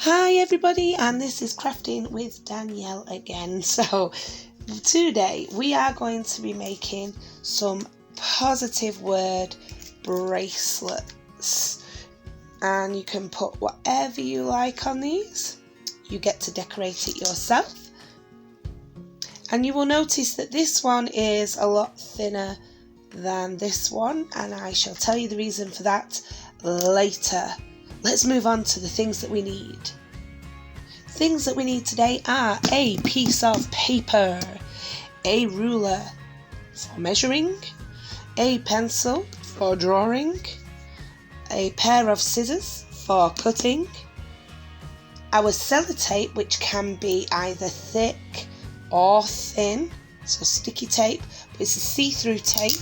Hi everybody, and this is Crafting with Danielle again. So today we are going to be making some positive word bracelets, and you can put whatever you like on these. You get to decorate it yourself, and you will notice that this one is a lot thinner than this one, and I shall tell you the reason for that later. Let's move on to the things that we need. Things that we need today are a piece of paper, a ruler for measuring, a pencil for drawing, a pair of scissors for cutting, our sellotape, which can be either thick or thin, so sticky tape, but it's a see-through tape,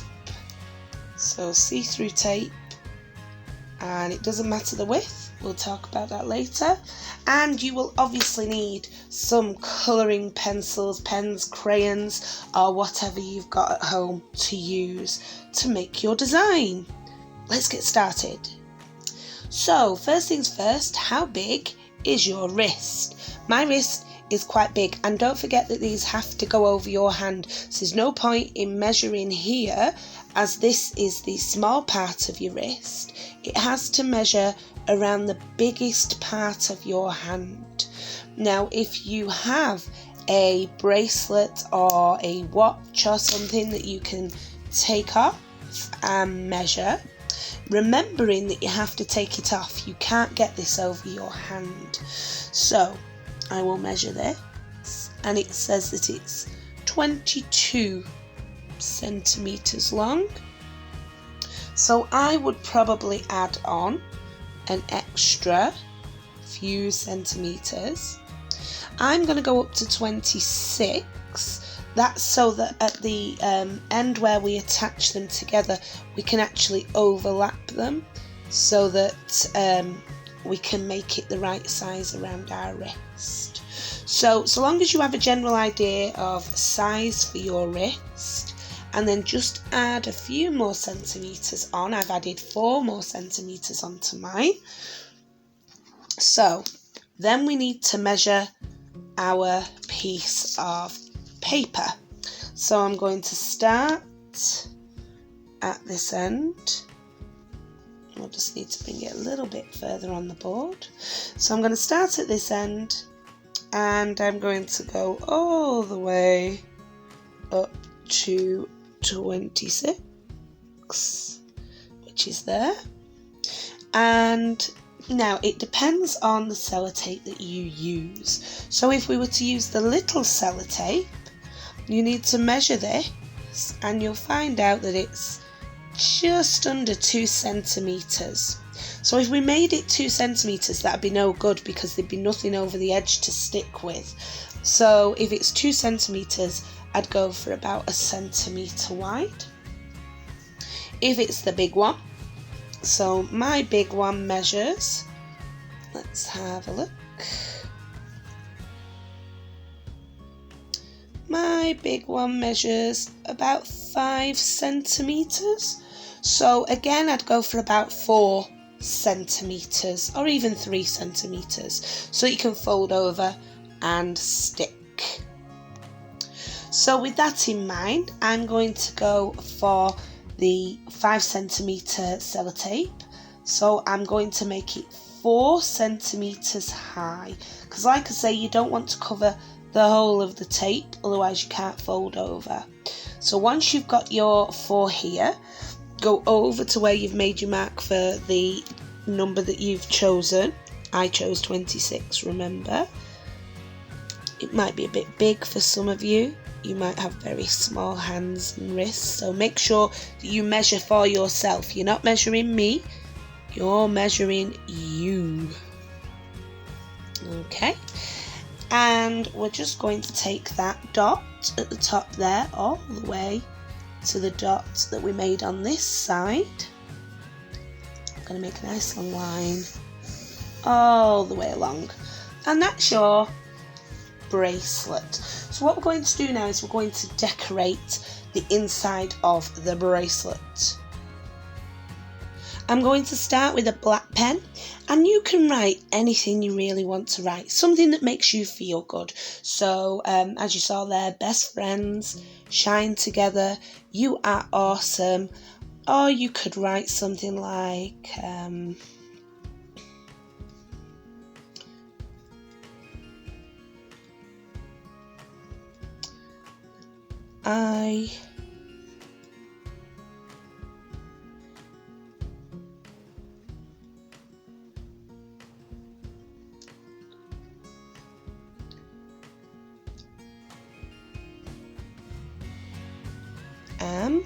so see-through tape, and it doesn't matter the width, we'll talk about that later. And you will obviously need some colouring pencils, pens, crayons, or whatever you've got at home to use to make your design. Let's get started. So first things first, how big is your wrist? My wrist is quite big, and don't forget that these have to go over your hand, so there's no point in measuring here, as this is the small part of your wrist. It has to measure around the biggest part of your hand. Now if you have a bracelet or a watch or something that you can take off and measure, remembering that you have to take it off, you can't get this over your hand. So I will measure this, and it says that it's 22 centimeters long, so I would probably add on an extra few centimeters. I'm going to go up to 26. That's so that at the end where we attach them together, we can actually overlap them, so that we can make it the right size around our wrist. So long as you have a general idea of size for your wrist, and then just add a few more centimeters on. I've added 4 more centimeters onto mine. So then we need to measure our piece of paper. So I'm going to start at this end. We'll just need to bring it a little bit further on the board. So I'm going to start at this end, and I'm going to go all the way up to 26, which is there. And now it depends on the sellotape that you use. So if we were to use the little sellotape, you need to measure this, and you'll find out that it's just under 2 centimeters. So if we made it 2 centimeters, that'd be no good, because there'd be nothing over the edge to stick with. So if it's 2 centimeters, I'd go for about 1 centimeter wide. If it's the big one, so my big one measures, let's have a look. My big one measures about 5 centimeters. So again, I'd go for about 4 centimeters or even 3 centimeters, so you can fold over and stick. So with that in mind, I'm going to go for the 5 centimeter sellotape. So I'm going to make it 4 centimeters high, because like I say, you don't want to cover the whole of the tape, otherwise you can't fold over. So once you've got your 4 here, go over to where you've made your mark for the number that you've chosen. I chose 26, remember. It might be a bit big for some of you. You might have very small hands and wrists, so make sure that you measure for yourself. You're not measuring me, you're measuring you. Okay, and we're just going to take that dot at the top there all the way to the dot that we made on this side. I'm going to make a nice long line all the way along, and that's your bracelet. So what we're going to do now is we're going to decorate the inside of the bracelet. I'm going to start with a black pen, and you can write anything you really want to write, something that makes you feel good. So as you saw there, best friends, shine together, you are awesome. Or you could write something like I am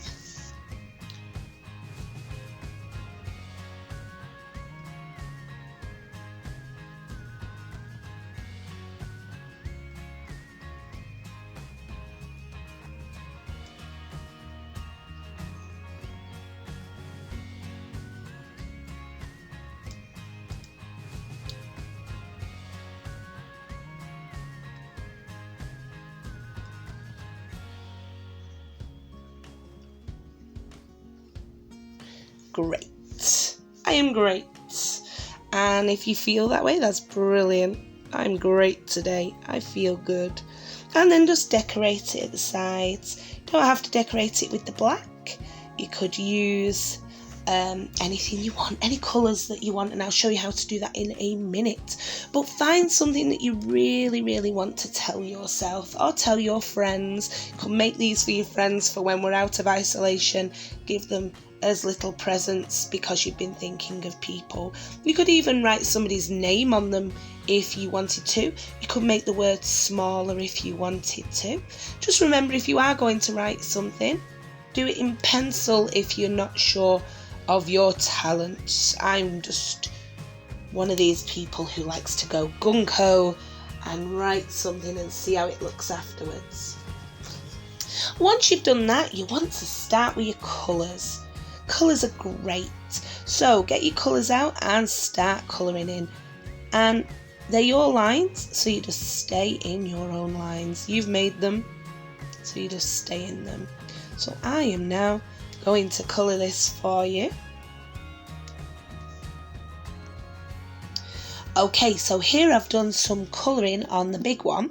great. I am great. And if you feel that way, that's brilliant. I'm great today. I feel good. And then just decorate it at the sides. You don't have to decorate it with the black. You could use anything you want, any colours that you want, and I'll show you how to do that in a minute. But find something that you really, really want to tell yourself or tell your friends. You can make these for your friends for when we're out of isolation. Give them as little presents because you've been thinking of people. You could even write somebody's name on them if you wanted to. You could make the words smaller if you wanted to. Just remember, if you are going to write something, do it in pencil if you're not sure of your talents. I'm just one of these people who likes to go gung-ho and write something and see how it looks afterwards. Once you've done that, you want to start with your colours. Colours are great. So get your colours out and start colouring in. And they're your lines, so you just stay in your own lines. You've made them, so you just stay in them. So I am now going to colour this for you. Okay, so here I've done some colouring on the big one,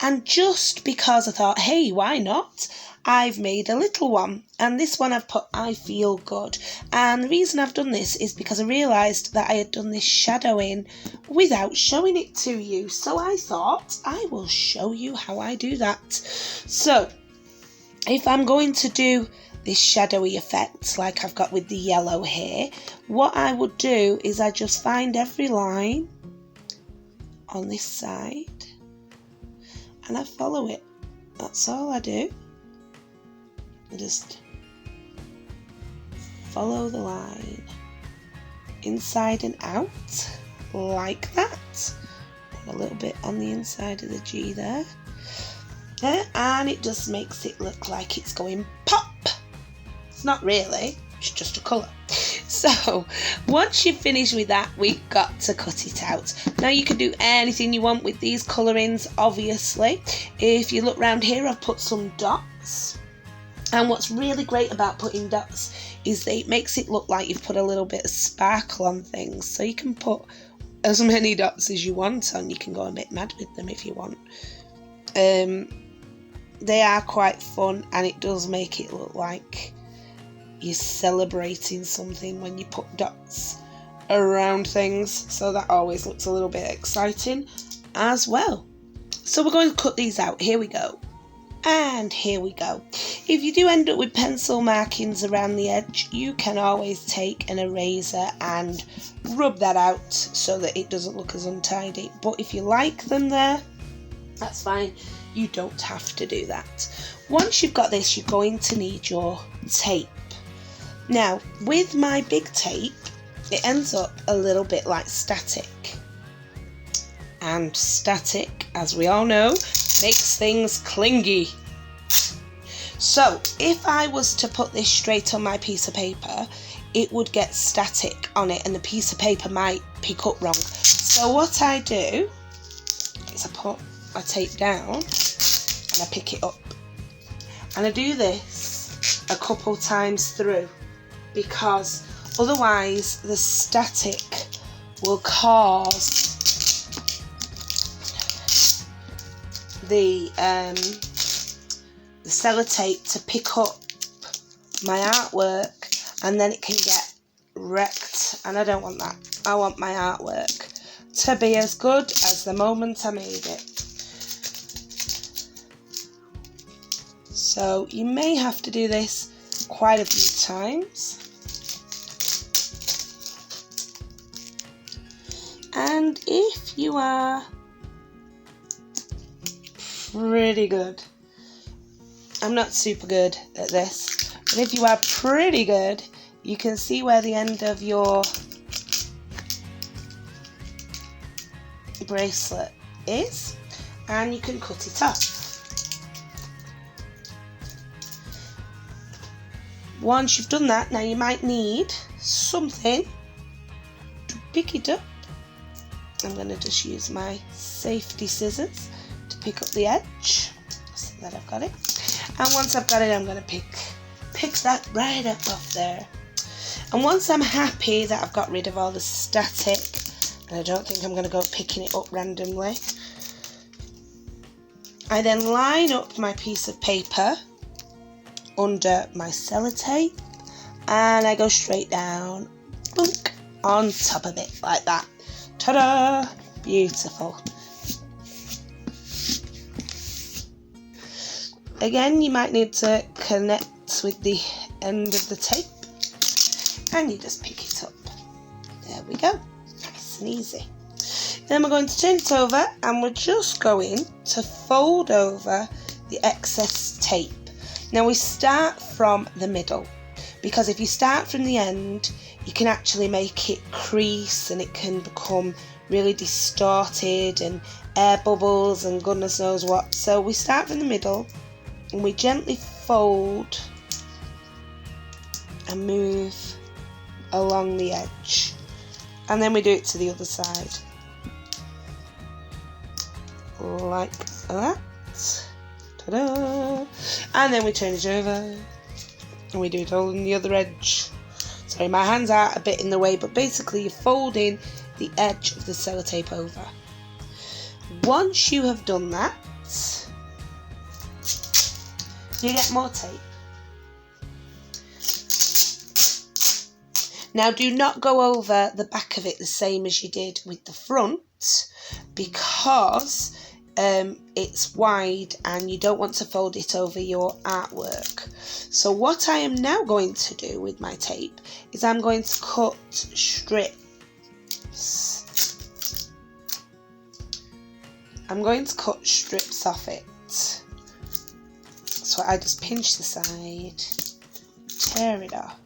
and just because I thought, hey, why not, I've made a little one, and this one I've put I feel good. And the reason I've done this is because I realised that I had done this shadowing without showing it to you, so I thought I will show you how I do that. So if I'm going to do this shadowy effect like I've got with the yellow here, what I would do is I just find every line on this side and I follow it. That's all I do. I just follow the line inside and out like that. Put a little bit on the inside of the G there. And it just makes it look like it's going pop. It's not really, it's just a colour. So once you've finished with that, we've got to cut it out. Now you can do anything you want with these colourings, obviously. If you look round here, I've put some dots. And what's really great about putting dots is that it makes it look like you've put a little bit of sparkle on things. So you can put as many dots as you want on. You can go a bit mad with them if you want. They are quite fun, and it does make it look like you're celebrating something when you put dots around things, so that always looks a little bit exciting as well. So we're going to cut these out. Here we go. And here we go. If you do end up with pencil markings around the edge, you can always take an eraser and rub that out so that it doesn't look as untidy. But if you like them there, that's fine. You don't have to do that. Once you've got this, you're going to need your tape. Now, with my big tape, it ends up a little bit like static. And static, as we all know, makes things clingy. So, if I was to put this straight on my piece of paper, it would get static on it and the piece of paper might pick up wrong. So what I do is I put my tape down and I pick it up. And I do this a couple times through, because Otherwise the static will cause the sellotape to pick up my artwork, and then it can get wrecked, and I don't want that. I want my artwork to be as good as the moment I made it. So you may have to do this quite a few times. And if you are pretty good, I'm not super good at this, but if you are pretty good, you can see where the end of your bracelet is, and you can cut it off. Once you've done that, now you might need something to pick it up. I'm going to just use my safety scissors to pick up the edge so that I've got it. And once I've got it, I'm going to pick that right up off there. And once I'm happy that I've got rid of all the static, and I don't think I'm going to go picking it up randomly, I then line up my piece of paper under my sellotape, and I go straight down, boink, on top of it like that. Ta-da! Beautiful. Again, you might need to connect with the end of the tape, and you just pick it up. There we go. Nice and easy. Then we're going to turn it over, and we're just going to fold over the excess tape. Now we start from the middle, because if you start from the end, you can actually make it crease and it can become really distorted and air bubbles and goodness knows what. So we start from the middle and we gently fold and move along the edge, and then we do it to the other side like that. Ta-da! And then we turn it over and we do it all on the other edge. Sorry, my hands are a bit in the way, but basically you're folding the edge of the sellotape over. Once you have done that, you get more tape. Now do not go over the back of it the same as you did with the front, because it's wide and you don't want to fold it over your artwork. So what I am now going to do with my tape is I'm going to cut strips. I'm going to cut strips off it. So I just pinch the side, tear it off.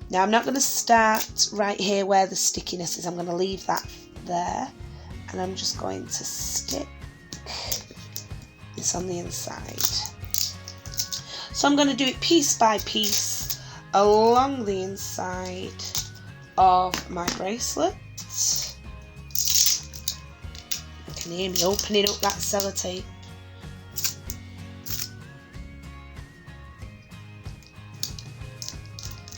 Now I'm not going to start right here where the stickiness is. I'm going to leave that there, and I'm just going to stick this on the inside. So I'm going to do it piece by piece along the inside of my bracelet. You can hear me opening up that sellotape.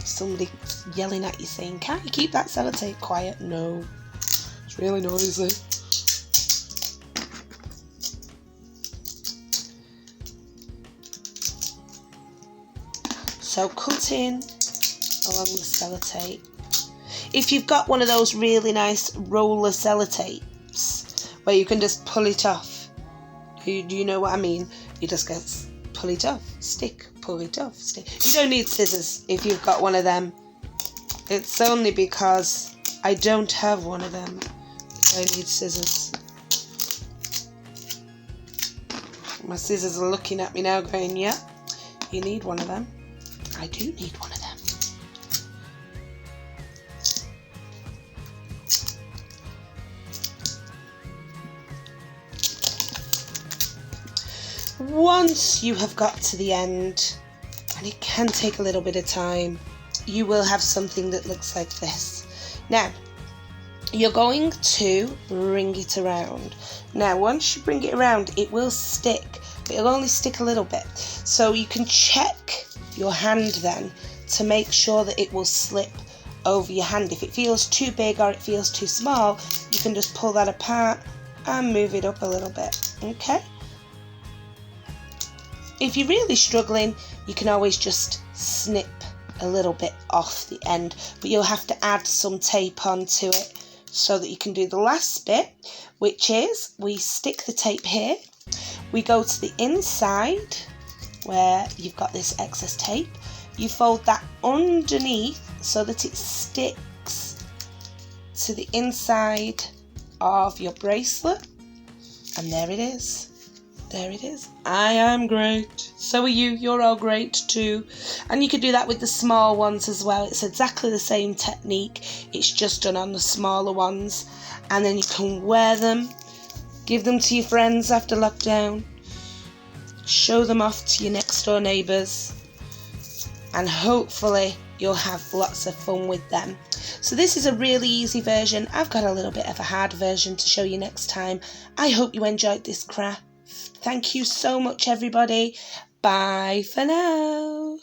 Somebody yelling at you saying, "Can't you keep that sellotape quiet?" No, it's really noisy. So cutting along the sellotape. If you've got one of those really nice roller sellotapes where you can just pull it off, do you know what I mean? You just go pull it off, stick, pull it off, stick. You don't need scissors if you've got one of them. It's only because I don't have one of them I need scissors. My scissors are looking at me now going, yeah, you need one of them. I do need one of them. Once you have got to the end, and it can take a little bit of time, you will have something that looks like this. Now, you're going to bring it around. Now, once you bring it around, it will stick, but it'll only stick a little bit. So you can check your hand then to make sure that it will slip over your hand. If it feels too big or it feels too small, you can just pull that apart and move it up a little bit, okay? If you're really struggling, you can always just snip a little bit off the end, but you'll have to add some tape onto it so that you can do the last bit, which is we stick the tape here, we go to the inside where you've got this excess tape, you fold that underneath so that it sticks to the inside of your bracelet, and there it is. There it is. I am great. So are you. You're all great too. And you can do that with the small ones as well. It's exactly the same technique. It's just done on the smaller ones. And then you can wear them. Give them to your friends after lockdown. Show them off to your next door neighbours. And hopefully you'll have lots of fun with them. So this is a really easy version. I've got a little bit of a hard version to show you next time. I hope you enjoyed this craft. Thank you so much, everybody. Bye for now.